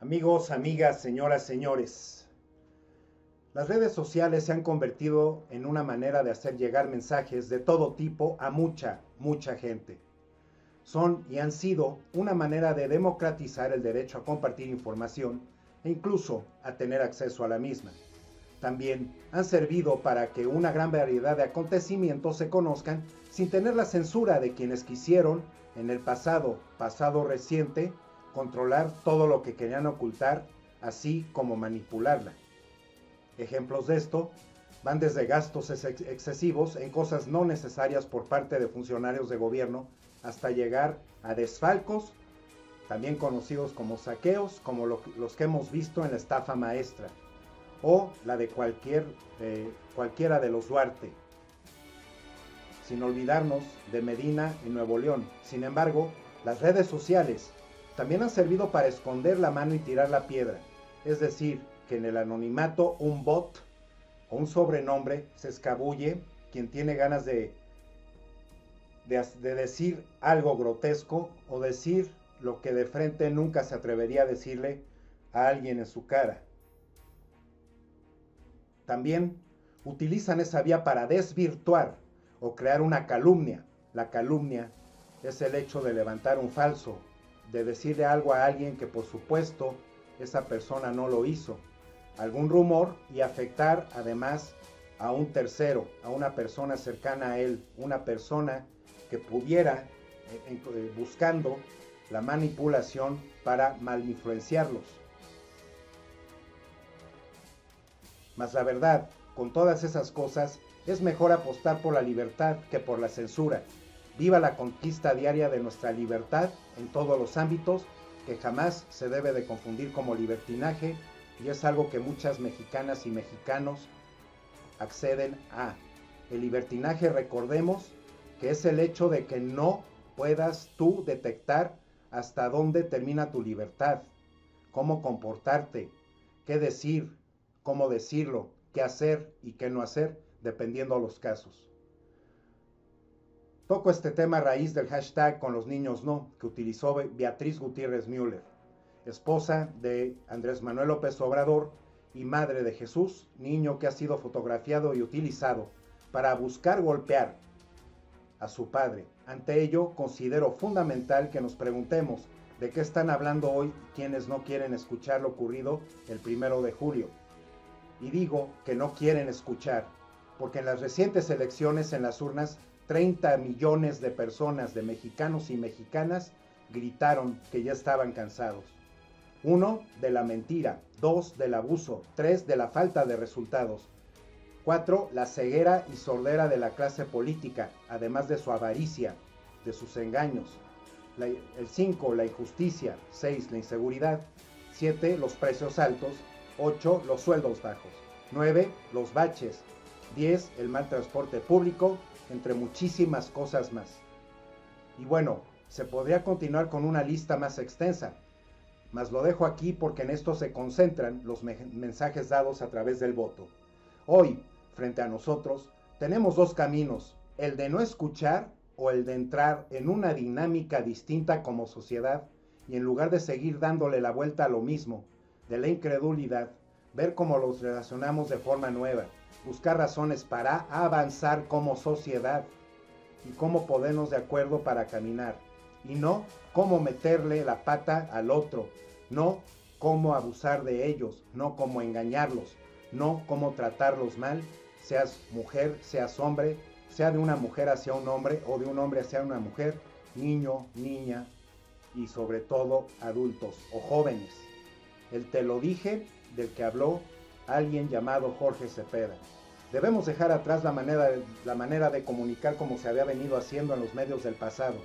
Amigos, amigas, señoras, señores, las redes sociales se han convertido en una manera de hacer llegar mensajes de todo tipo a mucha gente. Son y han sido una manera de democratizar el derecho a compartir información e incluso a tener acceso a la misma. También han servido para que una gran variedad de acontecimientos se conozcan sin tener la censura de quienes quisieron, en el pasado reciente, controlar todo lo que querían ocultar, así como manipularla. Ejemplos de esto van desde gastos excesivos en cosas no necesarias por parte de funcionarios de gobierno hasta llegar a desfalcos, también conocidos como saqueos, como los que hemos visto en la estafa maestra, o la de cualquiera de los Duarte, sin olvidarnos de Medina en Nuevo León. Sin embargo, las redes sociales también han servido para esconder la mano y tirar la piedra, es decir, que en el anonimato un bot o un sobrenombre se escabulle quien tiene ganas de decir algo grotesco o decir lo que de frente nunca se atrevería a decirle a alguien en su cara. También utilizan esa vía para desvirtuar o crear una calumnia. La calumnia es el hecho de levantar un falso, de decirle algo a alguien que por supuesto esa persona no lo hizo, algún rumor, y afectar además a un tercero, a una persona cercana a él, una persona que pudiera buscando la manipulación para mal influenciarlos. Mas la verdad, con todas esas cosas, es mejor apostar por la libertad que por la censura. Viva la conquista diaria de nuestra libertad en todos los ámbitos, que jamás se debe de confundir como libertinaje, y es algo que muchas mexicanas y mexicanos acceden a. El libertinaje, recordemos, que es el hecho de que no puedas tú detectar hasta dónde termina tu libertad, cómo comportarte, qué decir, cómo decirlo, qué hacer y qué no hacer, dependiendo de los casos. Toco este tema a raíz del hashtag con los niños no, que utilizó Beatriz Gutiérrez Müller, esposa de Andrés Manuel López Obrador y madre de Jesús, niño que ha sido fotografiado y utilizado para buscar golpear a su padre. Ante ello, considero fundamental que nos preguntemos de qué están hablando hoy quienes no quieren escuchar lo ocurrido el 1 de julio. Y digo que no quieren escuchar, porque en las recientes elecciones en las urnas, 30 millones de personas, de mexicanos y mexicanas, gritaron que ya estaban cansados. 1, de la mentira. 2, del abuso. 3, de la falta de resultados. 4, la ceguera y sordera de la clase política, además de su avaricia, de sus engaños. El 5, la injusticia. 6, la inseguridad. 7, los precios altos. 8, los sueldos bajos. 9, los baches. 10, el mal transporte público, entre muchísimas cosas más. Y bueno, se podría continuar con una lista más extensa, mas lo dejo aquí porque en esto se concentran los mensajes dados a través del voto. Hoy, frente a nosotros, tenemos dos caminos, el de no escuchar o el de entrar en una dinámica distinta como sociedad y en lugar de seguir dándole la vuelta a lo mismo, de la incredulidad, ver cómo los relacionamos de forma nueva, buscar razones para avanzar como sociedad y cómo ponernos de acuerdo para caminar, y no cómo meterle la pata al otro, no cómo abusar de ellos, no cómo engañarlos, no cómo tratarlos mal, seas mujer, seas hombre, sea de una mujer hacia un hombre o de un hombre hacia una mujer, niño, niña y sobre todo adultos o jóvenes. El te lo dije del que habló alguien llamado Jorge Cepeda. Debemos dejar atrás la manera de comunicar como se había venido haciendo en los medios del pasado.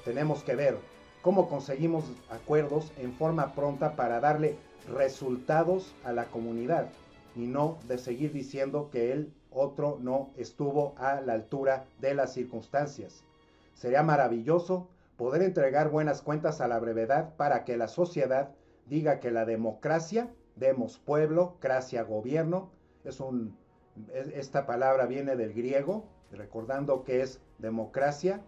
Tenemos que ver cómo conseguimos acuerdos en forma pronta para darle resultados a la comunidad y no de seguir diciendo que el otro no estuvo a la altura de las circunstancias. Sería maravilloso poder entregar buenas cuentas a la brevedad para que la sociedad diga que la democracia, demos pueblo, cracia gobierno, esta palabra viene del griego, recordando que es democracia,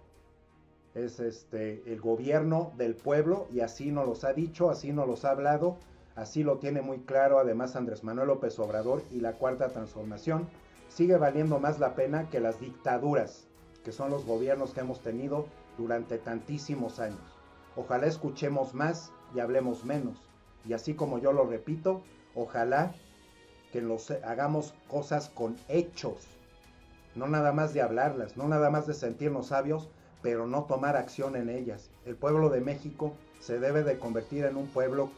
es el gobierno del pueblo, y así nos los ha dicho, así nos los ha hablado Así lo tiene muy claro además Andrés Manuel López Obrador, y la Cuarta Transformación sigue valiendo más la pena que las dictaduras, que son los gobiernos que hemos tenido durante tantísimos años. Ojalá escuchemos más y hablemos menos. Y así como yo lo repito, ojalá que hagamos cosas con hechos, no nada más de hablarlas, no nada más de sentirnos sabios, pero no tomar acción en ellas. El pueblo de México se debe de convertir en un pueblo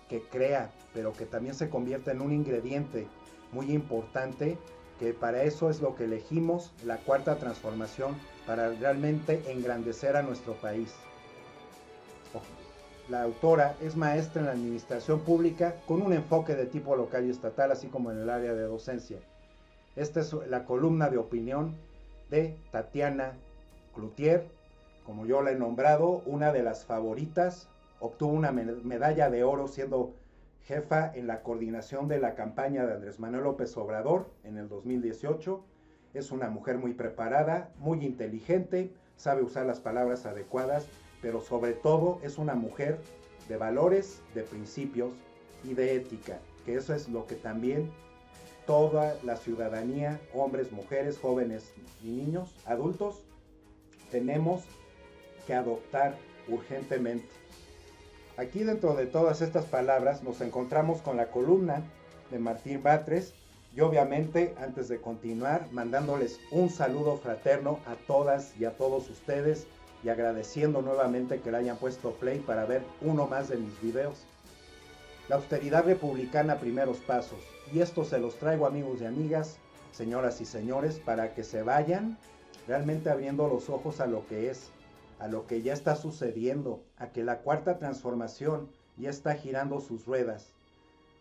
que crea, pero que también se convierta en un ingrediente muy importante, que para eso es lo que elegimos, la Cuarta Transformación, para realmente engrandecer a nuestro país. La autora es maestra en la administración pública con un enfoque de tipo local y estatal, así como en el área de docencia. Esta es la columna de opinión de Tatiana Cloutier, como yo la he nombrado, una de las favoritas. Obtuvo una medalla de oro siendo jefa en la coordinación de la campaña de Andrés Manuel López Obrador en el 2018. Es una mujer muy preparada, muy inteligente, sabe usar las palabras adecuadas, pero sobre todo es una mujer de valores, de principios y de ética, que eso es lo que también toda la ciudadanía, hombres, mujeres, jóvenes y niños, adultos, tenemos que adoptar urgentemente. Aquí dentro de todas estas palabras nos encontramos con la columna de Martín Batres, y obviamente antes de continuar mandándoles un saludo fraterno a todas y a todos ustedes, y agradeciendo nuevamente que le hayan puesto play para ver uno más de mis videos. La austeridad republicana, primeros pasos, y esto se los traigo, amigos y amigas, señoras y señores, para que se vayan realmente abriendo los ojos a lo que es, a lo que ya está sucediendo, a que la Cuarta Transformación ya está girando sus ruedas.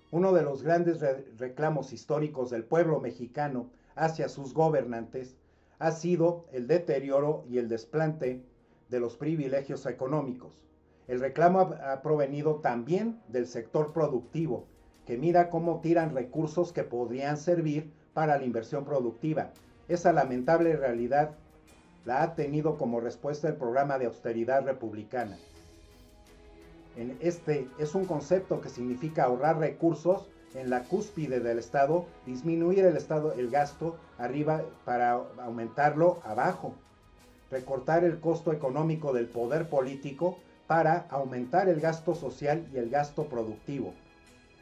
Uno de los grandes reclamos históricos del pueblo mexicano hacia sus gobernantes ha sido el deterioro y el desplante de los privilegios económicos. El reclamo ha provenido también del sector productivo, que mira cómo tiran recursos que podrían servir para la inversión productiva. Esa lamentable realidad la ha tenido como respuesta el programa de austeridad republicana. Este es un concepto que significa ahorrar recursos en la cúspide del Estado, disminuir el gasto arriba para aumentarlo abajo, recortar el costo económico del poder político para aumentar el gasto social y el gasto productivo.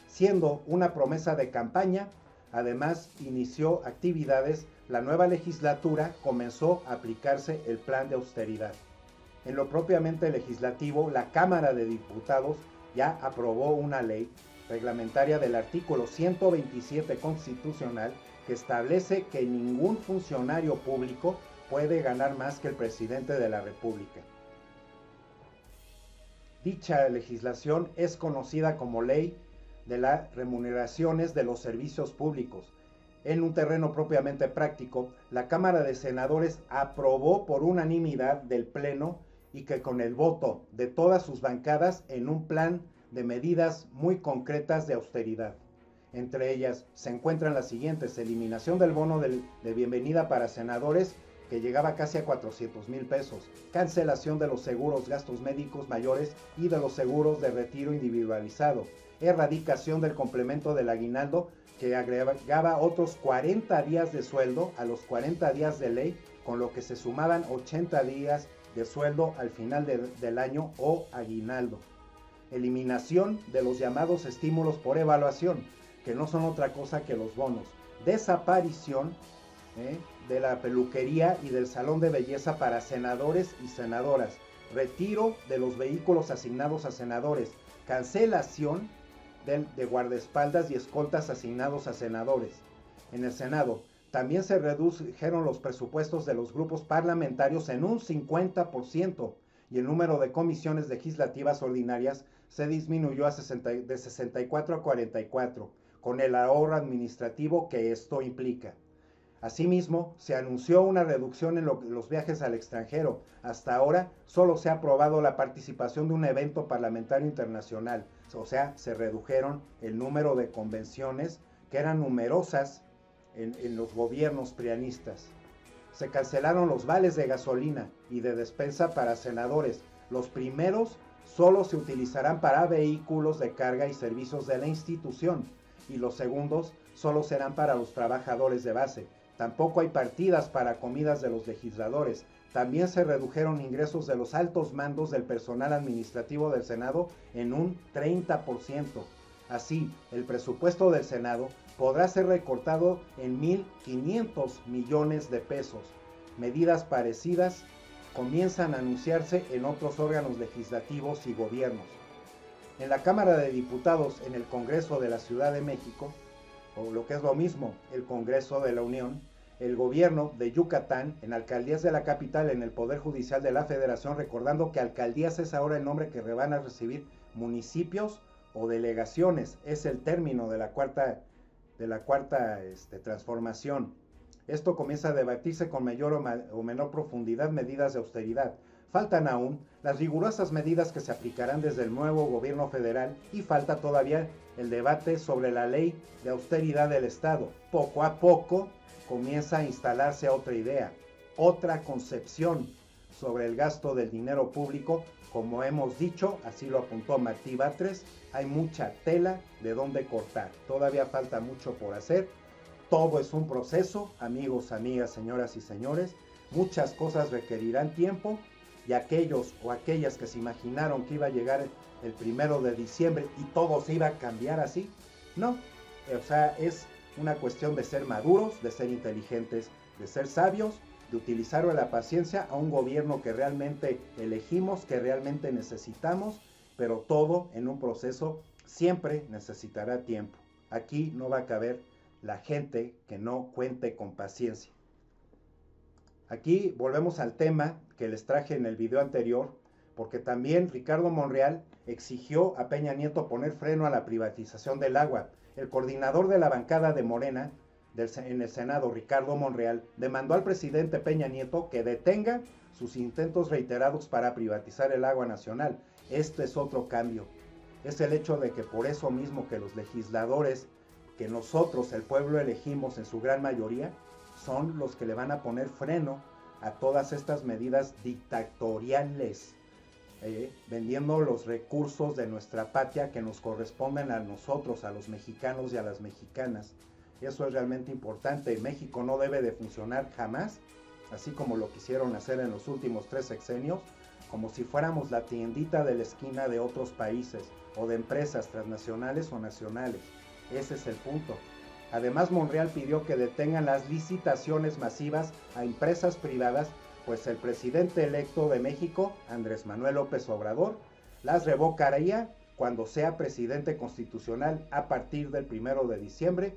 Siendo una promesa de campaña, además inició actividades. La nueva legislatura comenzó a aplicarse el plan de austeridad. En lo propiamente legislativo, la Cámara de Diputados ya aprobó una ley reglamentaria del artículo 127 constitucional que establece que ningún funcionario público puede ganar más que el presidente de la República. Dicha legislación es conocida como Ley de las Remuneraciones de los Servicios Públicos. En un terreno propiamente práctico, la Cámara de Senadores aprobó por unanimidad del Pleno y que con el voto de todas sus bancadas en un plan de medidas muy concretas de austeridad. Entre ellas se encuentran las siguientes: eliminación del bono de bienvenida para senadores, que llegaba casi a 400,000 pesos, cancelación de los seguros gastos médicos mayores y de los seguros de retiro individualizado, erradicación del complemento del aguinaldo, que agregaba otros 40 días de sueldo a los 40 días de ley, con lo que se sumaban 80 días de sueldo al final del año o aguinaldo. Eliminación de los llamados estímulos por evaluación, que no son otra cosa que los bonos. Desaparición de la peluquería y del salón de belleza para senadores y senadoras. Retiro de los vehículos asignados a senadores. Cancelación de guardaespaldas y escoltas asignados a senadores. En el Senado también se redujeron los presupuestos de los grupos parlamentarios en un 50%, y el número de comisiones legislativas ordinarias se disminuyó de 64 a 44, con el ahorro administrativo que esto implica. Asimismo, se anunció una reducción en los viajes al extranjero. Hasta ahora solo se ha aprobado la participación de un evento parlamentario internacional, o sea, se redujeron el número de convenciones que eran numerosas en los gobiernos prianistas. Se cancelaron los vales de gasolina y de despensa para senadores. Los primeros solo se utilizarán para vehículos de carga y servicios de la institución, y los segundos solo serán para los trabajadores de base. Tampoco hay partidas para comidas de los legisladores. También se redujeron ingresos de los altos mandos del personal administrativo del Senado en un 30%. Así, el presupuesto del Senado podrá ser recortado en 1.500 millones de pesos. Medidas parecidas comienzan a anunciarse en otros órganos legislativos y gobiernos. En la Cámara de Diputados, en el Congreso de la Ciudad de México, o lo que es lo mismo, el Congreso de la Unión, el gobierno de Yucatán, en alcaldías de la capital, en el Poder Judicial de la Federación, recordando que alcaldías es ahora el nombre que van a recibir municipios o delegaciones, es el término de la cuarta transformación. Esto comienza a debatirse con mayor o menor profundidad medidas de austeridad. Faltan aún las rigurosas medidas que se aplicarán desde el nuevo gobierno federal y falta todavía el debate sobre la ley de austeridad del Estado. Poco a poco comienza a instalarse otra idea, otra concepción sobre el gasto del dinero público. Como hemos dicho, así lo apuntó Martí Batres, hay mucha tela de donde cortar. Todavía falta mucho por hacer. Todo es un proceso, amigos, amigas, señoras y señores. Muchas cosas requerirán tiempo y aquellos o aquellas que se imaginaron que iba a llegar el 1 de diciembre y todo se iba a cambiar así, no. O sea, es una cuestión de ser maduros, de ser inteligentes, de ser sabios, de utilizar la paciencia a un gobierno que realmente elegimos, que realmente necesitamos, pero todo en un proceso siempre necesitará tiempo. Aquí no va a caber la gente que no cuente con paciencia. Aquí volvemos al tema que les traje en el video anterior, porque también Ricardo Monreal exigió a Peña Nieto poner freno a la privatización del agua. El coordinador de la bancada de Morena en el Senado, Ricardo Monreal, demandó al presidente Peña Nieto que detenga sus intentos reiterados para privatizar el agua nacional. Este es otro cambio. Es el hecho de que por eso mismo que los legisladores que nosotros, el pueblo, elegimos en su gran mayoría, son los que le van a poner freno a todas estas medidas dictatoriales, vendiendo los recursos de nuestra patria que nos corresponden a nosotros, a los mexicanos y a las mexicanas. Eso es realmente importante. México no debe de funcionar jamás, así como lo quisieron hacer en los últimos 3 sexenios, como si fuéramos la tiendita de la esquina de otros países o de empresas transnacionales o nacionales. Ese es el punto. Además, Monreal pidió que detengan las licitaciones masivas a empresas privadas, pues el presidente electo de México, Andrés Manuel López Obrador, las revocaría cuando sea presidente constitucional a partir del 1 de diciembre.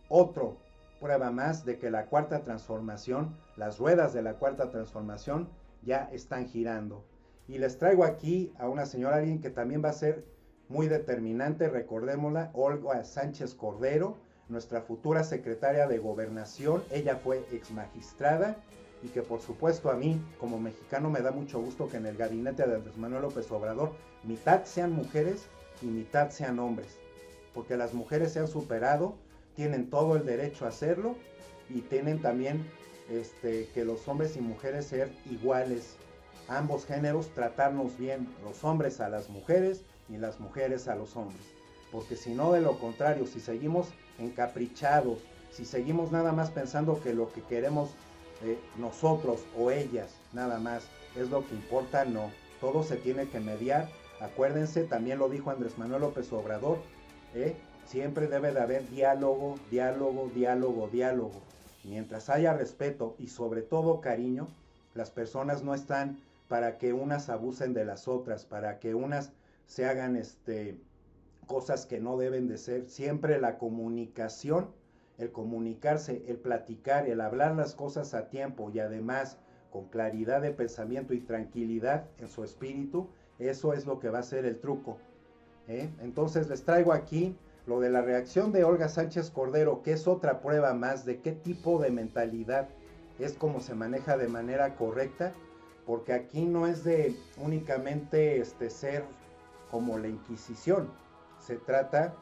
Otro prueba más de que la cuarta transformación, las ruedas de la cuarta transformación ya están girando. Y les traigo aquí a una señora, alguien que también va a ser muy determinante, recordémosla, Olga Sánchez Cordero, nuestra futura secretaria de Gobernación. Ella fue ex magistrada y que por supuesto a mí como mexicano me da mucho gusto que en el gabinete de Andrés Manuel López Obrador mitad sean mujeres y mitad sean hombres, porque las mujeres se han superado, tienen todo el derecho a hacerlo y tienen también que los hombres y mujeres ser iguales, ambos géneros tratarnos bien, los hombres a las mujeres y las mujeres a los hombres, porque si no, de lo contrario, si seguimos encaprichados, si seguimos nada más pensando que lo que queremos nosotros o ellas nada más es lo que importa, no, todo se tiene que mediar. Acuérdense, también lo dijo Andrés Manuel López Obrador, siempre debe de haber diálogo, diálogo, diálogo, diálogo. Mientras haya respeto y sobre todo cariño, las personas no están para que unas abusen de las otras, para que unas se hagan cosas que no deben de ser. Siempre la comunicación, el comunicarse, el platicar, el hablar las cosas a tiempo y además con claridad de pensamiento y tranquilidad en su espíritu, eso es lo que va a ser el truco. Entonces les traigo aquí lo de la reacción de Olga Sánchez Cordero, que es otra prueba más de qué tipo de mentalidad es como se maneja de manera correcta, porque aquí no es de únicamente ser como la Inquisición, se trata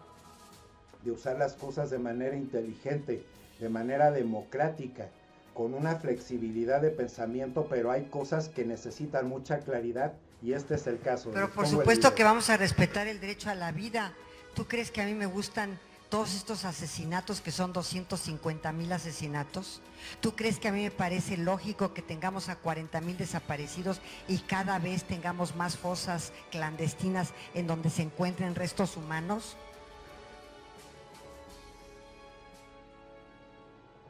de usar las cosas de manera inteligente, de manera democrática, con una flexibilidad de pensamiento, pero hay cosas que necesitan mucha claridad Y este es el caso. Pero por supuesto que vamos a respetar el derecho a la vida. ¿Tú crees que a mí me gustan todos estos asesinatos, que son 250,000 asesinatos? ¿Tú crees que a mí me parece lógico que tengamos a 40,000 desaparecidos y cada vez tengamos más fosas clandestinas en donde se encuentren restos humanos?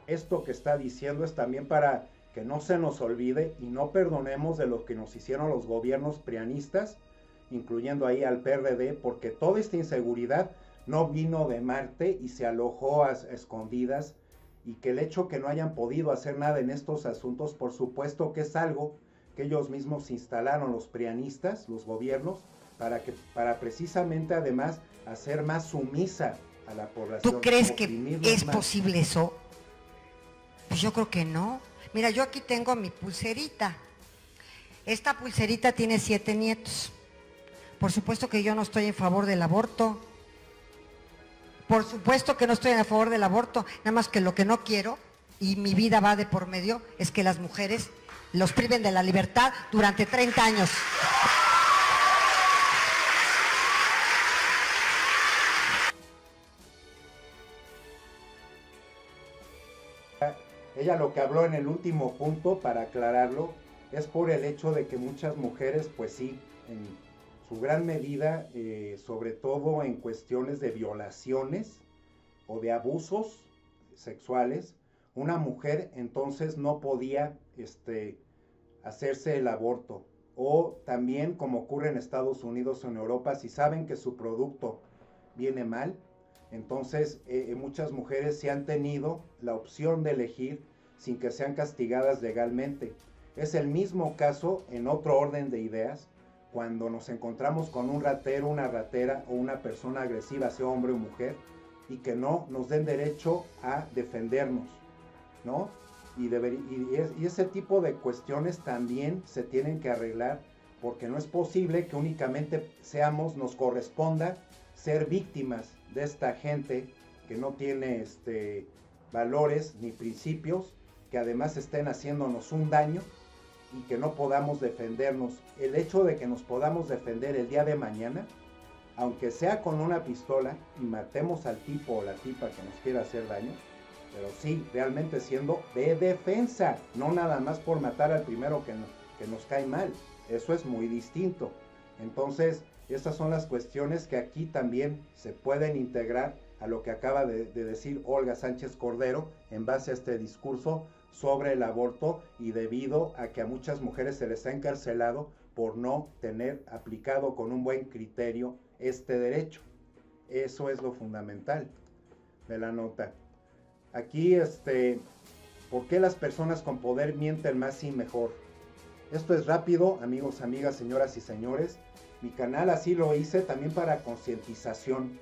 Esto que está diciendo es también para que no se nos olvide y no perdonemos de lo que nos hicieron los gobiernos prianistas, incluyendo ahí al PRD, porque toda esta inseguridad no vino de Marte y se alojó a escondidas, y que el hecho que no hayan podido hacer nada en estos asuntos, por supuesto que es algo que ellos mismos instalaron, los prianistas, los gobiernos, para precisamente además hacer más sumisa a la población. ¿Tú crees que es posible eso? Pues yo creo que no. Mira, yo aquí tengo mi pulserita. Esta pulserita tiene 7 nietos. Por supuesto que yo no estoy en favor del aborto. Por supuesto que no estoy a favor del aborto. Nada más que lo que no quiero, y mi vida va de por medio, es que las mujeres los priven de la libertad durante 30 años. Ella lo que habló en el último punto, para aclararlo, es por el hecho de que muchas mujeres, pues sí, en su gran medida, sobre todo en cuestiones de violaciones o de abusos sexuales, una mujer entonces no podía hacerse el aborto. O también, como ocurre en Estados Unidos o en Europa, si saben que su producto viene mal, entonces muchas mujeres sí han tenido la opción de elegir sin que sean castigadas legalmente. Es el mismo caso, en otro orden de ideas, cuando nos encontramos con un ratero, una ratera o una persona agresiva, sea hombre o mujer, y que no nos den derecho a defendernos, ¿no? Y ese tipo de cuestiones también se tienen que arreglar, porque no es posible que únicamente nos corresponda ser víctimas de esta gente que no tiene valores ni principios, que además estén haciéndonos un daño y que no podamos defendernos. El hecho de que nos podamos defender el día de mañana, aunque sea con una pistola y matemos al tipo o la tipa que nos quiera hacer daño, pero sí, realmente siendo de defensa, no nada más por matar al primero que nos cae mal. Eso es muy distinto. Entonces, estas son las cuestiones que aquí también se pueden integrar a lo que acaba de decir Olga Sánchez Cordero en base a este discurso sobre el aborto, y debido a que a muchas mujeres se les ha encarcelado por no tener aplicado con un buen criterio este derecho. Eso es lo fundamental de la nota. Aquí, ¿por qué las personas con poder mienten más y mejor? Esto es rápido, amigos, amigas, señoras y señores. Mi canal así lo hice también para concientización,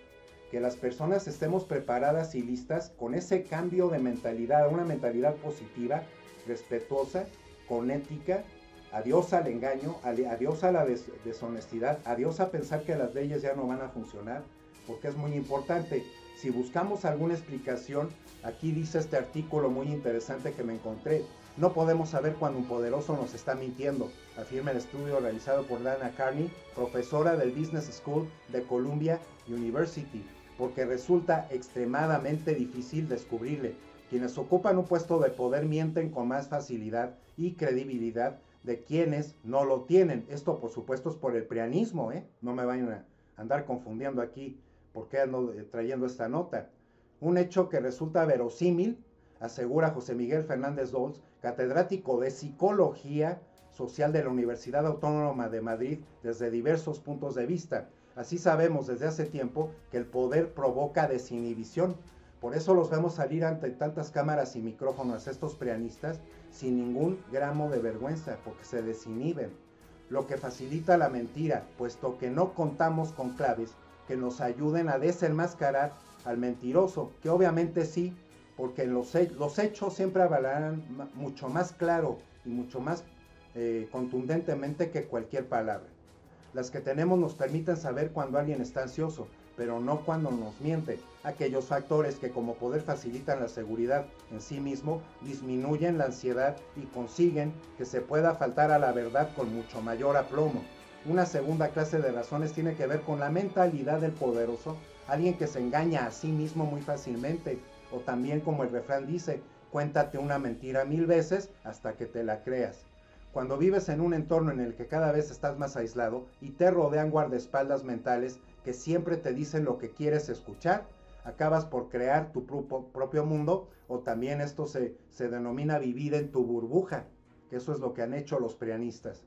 que las personas estemos preparadas y listas con ese cambio de mentalidad, una mentalidad positiva, respetuosa, con ética. Adiós al engaño, adiós a la deshonestidad, adiós a pensar que las leyes ya no van a funcionar, porque es muy importante. Si buscamos alguna explicación, aquí dice este artículo muy interesante que me encontré: no podemos saber cuando un poderoso nos está mintiendo, afirma el estudio realizado por Dana Carney, profesora del Business School de Columbia University, porque resulta extremadamente difícil descubrirle. Quienes ocupan un puesto de poder mienten con más facilidad y credibilidad de quienes no lo tienen. Esto, por supuesto, es por el prianismo, no me vayan a andar confundiendo aquí porque ando trayendo esta nota. Un hecho que resulta verosímil, asegura José Miguel Fernández Dols, catedrático de Psicología Social de la Universidad Autónoma de Madrid, desde diversos puntos de vista. Así sabemos desde hace tiempo que el poder provoca desinhibición. Por eso los vemos salir ante tantas cámaras y micrófonos, estos prianistas, sin ningún gramo de vergüenza, porque se desinhiben. Lo que facilita la mentira, puesto que no contamos con claves que nos ayuden a desenmascarar al mentiroso, que obviamente sí, porque los hechos siempre hablarán mucho más claro y mucho más contundentemente que cualquier palabra. Las que tenemos nos permiten saber cuando alguien está ansioso, pero no cuando nos miente. Aquellos factores que como poder facilitan la seguridad en sí mismo, disminuyen la ansiedad y consiguen que se pueda faltar a la verdad con mucho mayor aplomo. Una segunda clase de razones tiene que ver con la mentalidad del poderoso, alguien que se engaña a sí mismo muy fácilmente, o también como el refrán dice, cuéntate una mentira 1000 veces hasta que te la creas. Cuando vives en un entorno en el que cada vez estás más aislado y te rodean guardaespaldas mentales que siempre te dicen lo que quieres escuchar, acabas por crear tu propio mundo, o también esto se denomina vivir en tu burbuja, que eso es lo que han hecho los prianistas.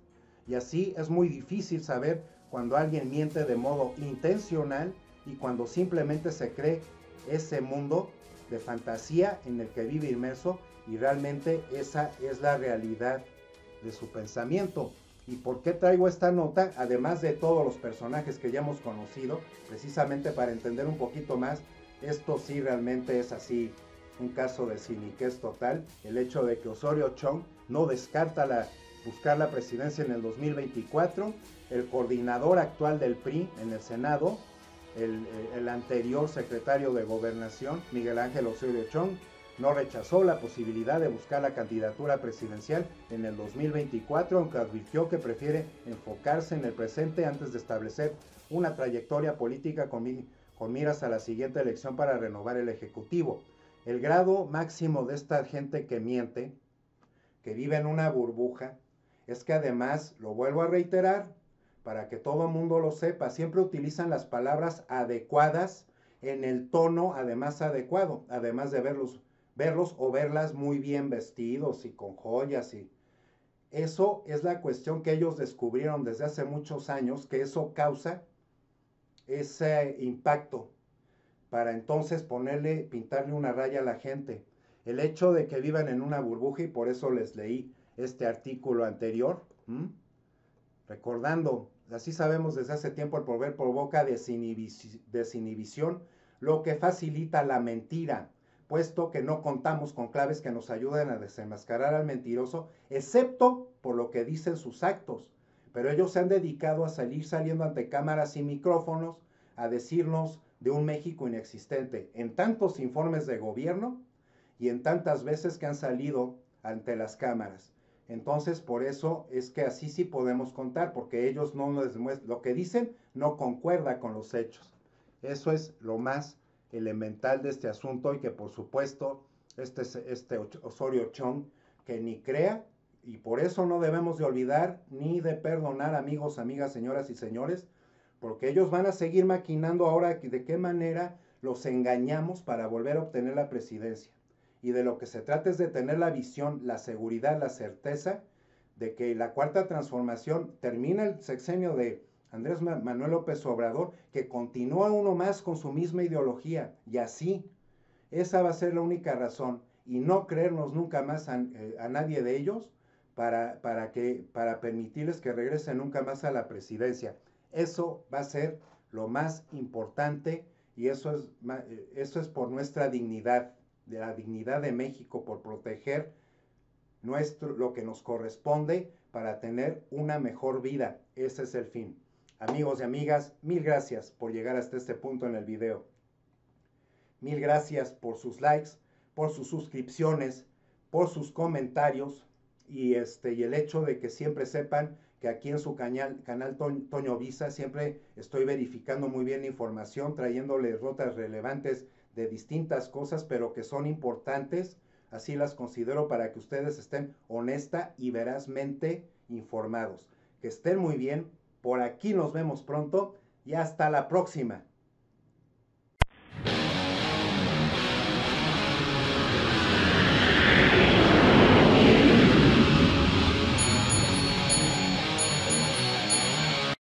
Y así es muy difícil saber cuando alguien miente de modo intencional y cuando simplemente se cree ese mundo de fantasía en el que vive inmerso y realmente esa es la realidad de su pensamiento. ¿Y por qué traigo esta nota? Además de todos los personajes que ya hemos conocido, precisamente para entender un poquito más, esto sí realmente es así un caso de ciniquez total, el hecho de que Osorio Chong no descarta buscar la presidencia en el 2024, el coordinador actual del PRI en el Senado, el anterior secretario de Gobernación, Miguel Ángel Osorio Chong, no rechazó la posibilidad de buscar la candidatura presidencial en el 2024, aunque advirtió que prefiere enfocarse en el presente antes de establecer una trayectoria política con miras a la siguiente elección para renovar el Ejecutivo. El grado máximo de esta gente que miente, que vive en una burbuja, es que además, lo vuelvo a reiterar, para que todo el mundo lo sepa, siempre utilizan las palabras adecuadas en el tono además adecuado, además de verlos o verlas muy bien vestidos y con joyas. Y eso es la cuestión que ellos descubrieron desde hace muchos años, que eso causa ese impacto para entonces pintarle una raya a la gente. El hecho de que vivan en una burbuja, y por eso les leí este artículo anterior, recordando, así sabemos desde hace tiempo, el poder provoca desinhibición, lo que facilita la mentira, puesto que no contamos con claves que nos ayuden a desenmascarar al mentiroso, excepto por lo que dicen sus actos. Pero ellos se han dedicado a saliendo ante cámaras y micrófonos a decirnos de un México inexistente, en tantos informes de gobierno y en tantas veces que han salido ante las cámaras. Entonces, por eso es que así sí podemos contar, porque ellos no nos demuestran, lo que dicen no concuerda con los hechos. Eso es lo más elemental de este asunto, y que por supuesto este Osorio Chong, que ni crea, y por eso no debemos de olvidar ni de perdonar, amigos, amigas, señoras y señores, porque ellos van a seguir maquinando ahora de qué manera los engañamos para volver a obtener la presidencia. Y de lo que se trata es de tener la visión, la seguridad, la certeza de que la cuarta transformación termina el sexenio de Andrés Manuel López Obrador, que continúa uno más con su misma ideología, y así, esa va a ser la única razón, y no creernos nunca más a nadie de ellos para permitirles que regresen nunca más a la presidencia. Eso va a ser lo más importante, y eso es por nuestra dignidad, de la dignidad de México, por proteger lo que nos corresponde para tener una mejor vida. Ese es el fin. Amigos y amigas, mil gracias por llegar hasta este punto en el video. Mil gracias por sus likes, por sus suscripciones, por sus comentarios, y el hecho de que siempre sepan que aquí en su canal Toño Visa siempre estoy verificando muy bien la información, trayéndoles notas relevantes de distintas cosas, pero que son importantes, así las considero, para que ustedes estén honesta y verazmente informados. Que estén muy bien, por aquí nos vemos pronto y hasta la próxima.